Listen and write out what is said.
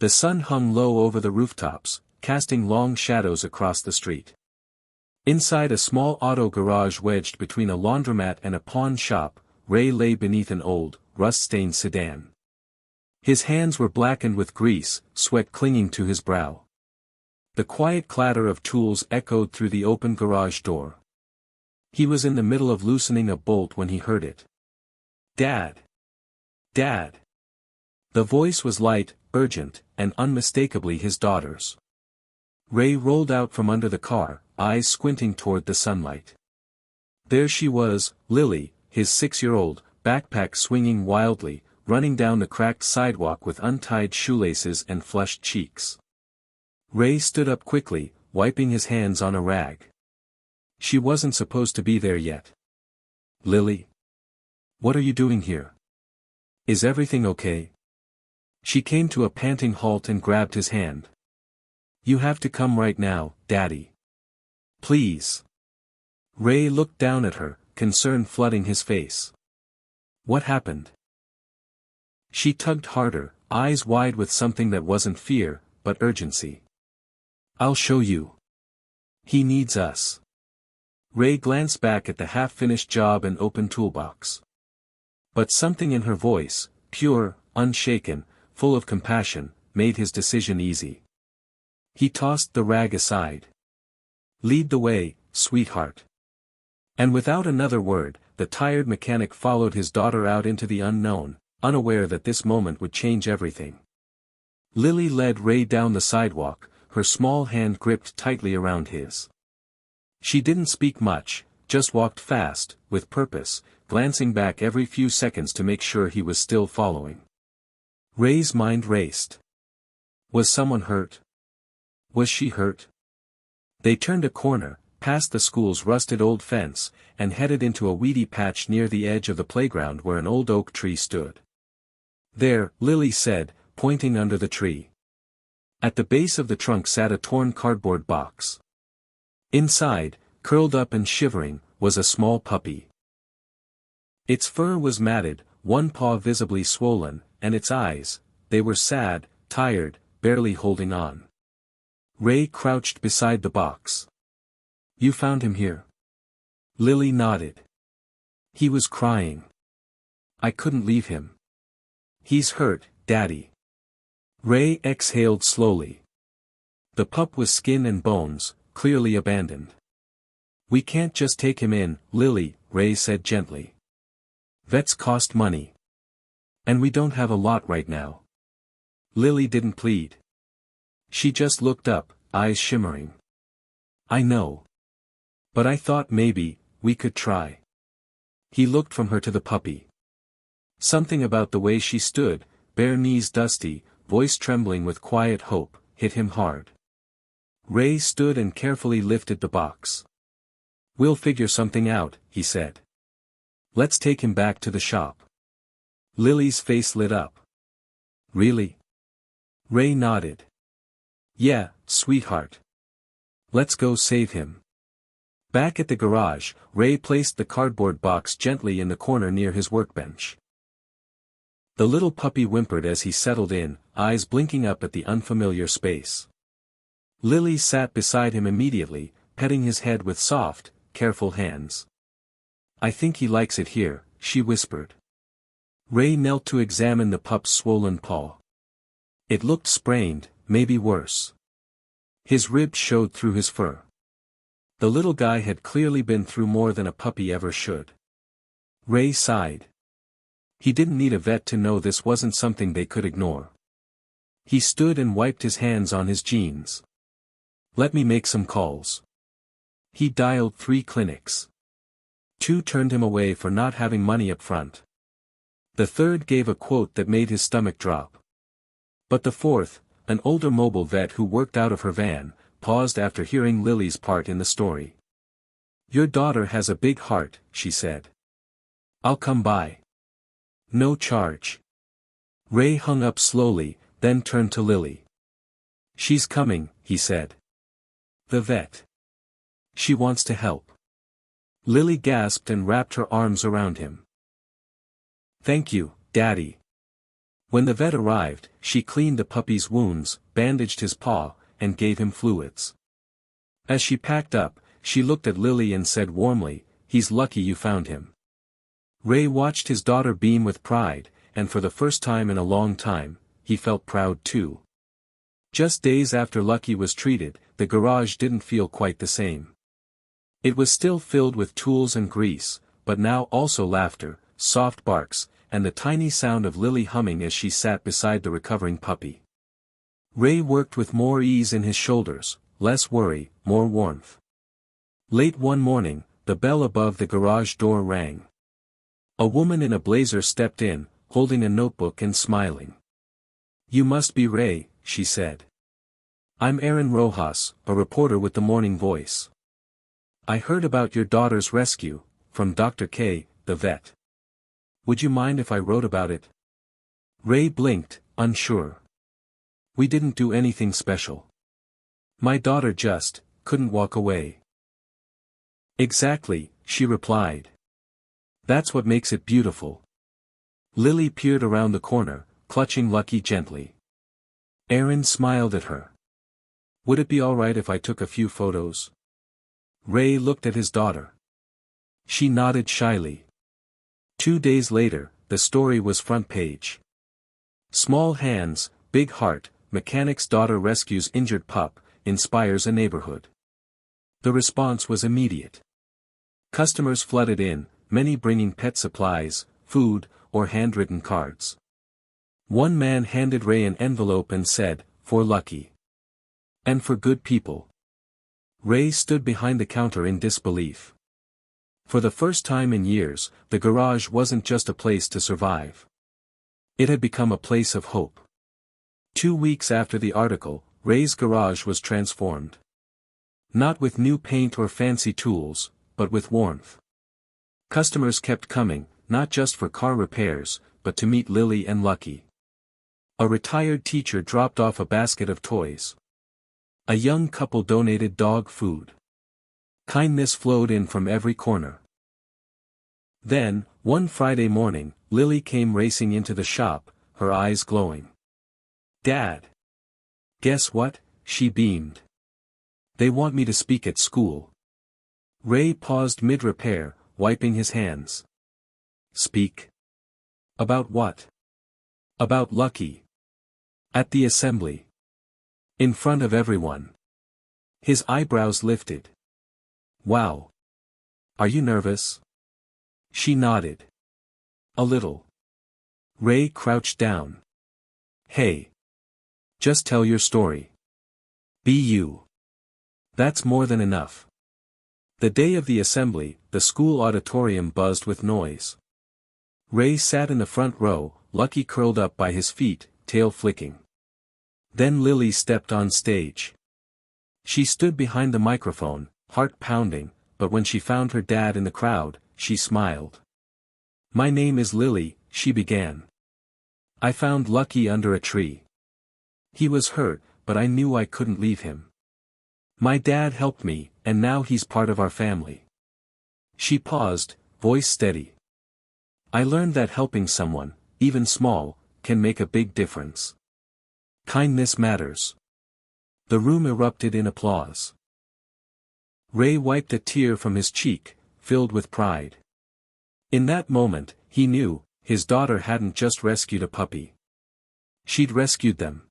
The sun hung low over the rooftops, casting long shadows across the street. Inside a small auto garage wedged between a laundromat and a pawn shop, Ray lay beneath an old, rust-stained sedan. His hands were blackened with grease, sweat clinging to his brow. The quiet clatter of tools echoed through the open garage door. He was in the middle of loosening a bolt when he heard it. "Dad! Dad!" The voice was light, urgent, and unmistakably his daughter's. Ray rolled out from under the car, eyes squinting toward the sunlight. There she was, Lily, his 6-year-old, backpack swinging wildly, running down the cracked sidewalk with untied shoelaces and flushed cheeks. Ray stood up quickly, wiping his hands on a rag. She wasn't supposed to be there yet. "Lily? What are you doing here? Is everything okay?" She came to a panting halt and grabbed his hand. "You have to come right now, Daddy. Please." Ray looked down at her, concern flooding his face. "What happened?" She tugged harder, eyes wide with something that wasn't fear, but urgency. "I'll show you. He needs us." Ray glanced back at the half-finished job and open toolbox. But something in her voice, pure, unshaken, full of compassion, made his decision easy. He tossed the rag aside. "Lead the way, sweetheart." And without another word, the tired mechanic followed his daughter out into the unknown, unaware that this moment would change everything. Lily led Ray down the sidewalk, her small hand gripped tightly around his. She didn't speak much, just walked fast, with purpose, glancing back every few seconds to make sure he was still following. Ray's mind raced. Was someone hurt? Was she hurt? They turned a corner, past the school's rusted old fence, and headed into a weedy patch near the edge of the playground where an old oak tree stood. "There," Lily said, pointing under the tree. At the base of the trunk sat a torn cardboard box. Inside, curled up and shivering, was a small puppy. Its fur was matted, one paw visibly swollen, and its eyes, they were sad, tired, barely holding on. Ray crouched beside the box. "You found him here?" Lily nodded. "He was crying. I couldn't leave him. He's hurt, Daddy." Ray exhaled slowly. The pup was skin and bones, clearly abandoned. "We can't just take him in, Lily," Ray said gently. "Vets cost money. And we don't have a lot right now." Lily didn't plead. She just looked up, eyes shimmering. "I know. But I thought maybe, we could try." He looked from her to the puppy. Something about the way she stood, bare knees dusty, voice trembling with quiet hope, hit him hard. Ray stood and carefully lifted the box. "We'll figure something out," he said. "Let's take him back to the shop." Lily's face lit up. "Really?" Ray nodded. "Yeah, sweetheart. Let's go save him." Back at the garage, Ray placed the cardboard box gently in the corner near his workbench. The little puppy whimpered as he settled in, eyes blinking up at the unfamiliar space. Lily sat beside him immediately, petting his head with soft, careful hands. "I think he likes it here," she whispered. Ray knelt to examine the pup's swollen paw. It looked sprained, maybe worse. His ribs showed through his fur. The little guy had clearly been through more than a puppy ever should. Ray sighed. He didn't need a vet to know this wasn't something they could ignore. He stood and wiped his hands on his jeans. "Let me make some calls." He dialed 3 clinics. 2 turned him away for not having money up front. The third gave a quote that made his stomach drop. But the fourth, an older mobile vet who worked out of her van, paused after hearing Lily's part in the story. "Your daughter has a big heart," she said. "I'll come by. No charge." Ray hung up slowly, then turned to Lily. "She's coming," he said. "The vet. She wants to help." Lily gasped and wrapped her arms around him. "Thank you, Daddy." When the vet arrived, she cleaned the puppy's wounds, bandaged his paw, and gave him fluids. As she packed up, she looked at Lily and said warmly, "He's lucky you found him." Ray watched his daughter beam with pride, and for the first time in a long time, he felt proud too. Just days after Lucky was treated, the garage didn't feel quite the same. It was still filled with tools and grease, but now also laughter, soft barks, and the tiny sound of Lily humming as she sat beside the recovering puppy. Ray worked with more ease in his shoulders, less worry, more warmth. Late one morning, the bell above the garage door rang. A woman in a blazer stepped in, holding a notebook and smiling. "You must be Ray," she said. "I'm Erin Rojas, a reporter with the Morning Voice. I heard about your daughter's rescue, from Dr. K, the vet. Would you mind if I wrote about it?" Ray blinked, unsure. "We didn't do anything special. My daughter just couldn't walk away." "Exactly," she replied. "That's what makes it beautiful." Lily peered around the corner, clutching Lucky gently. Erin smiled at her. "Would it be all right if I took a few photos?" Ray looked at his daughter. She nodded shyly. 2 days later, the story was front page. Small hands, big heart, mechanic's daughter rescues injured pup, inspires a neighborhood. The response was immediate. Customers flooded in, many bringing pet supplies, food, or handwritten cards. One man handed Ray an envelope and said, "For Lucky. And for good people." Ray stood behind the counter in disbelief. For the first time in years, the garage wasn't just a place to survive. It had become a place of hope. 2 weeks after the article, Ray's garage was transformed. Not with new paint or fancy tools, but with warmth. Customers kept coming, not just for car repairs, but to meet Lily and Lucky. A retired teacher dropped off a basket of toys. A young couple donated dog food. Kindness flowed in from every corner. Then, one Friday morning, Lily came racing into the shop, her eyes glowing. "Dad! Guess what?" she beamed. "They want me to speak at school." Ray paused mid-repair, wiping his hands. "Speak? About what?" "About Lucky. At the assembly. In front of everyone." His eyebrows lifted. "Wow. Are you nervous?" She nodded. "A little." Ray crouched down. "Hey. Just tell your story. Be you. That's more than enough." The day of the assembly, the school auditorium buzzed with noise. Ray sat in the front row, Lucky curled up by his feet, tail flicking. Then Lily stepped on stage. She stood behind the microphone, heart pounding, but when she found her dad in the crowd, she smiled. "My name is Lily," she began. "I found Lucky under a tree. He was hurt, but I knew I couldn't leave him. My dad helped me, and now he's part of our family." She paused, voice steady. "I learned that helping someone, even small, can make a big difference. Kindness matters." The room erupted in applause. Ray wiped a tear from his cheek, filled with pride. In that moment, he knew, his daughter hadn't just rescued a puppy. She'd rescued them.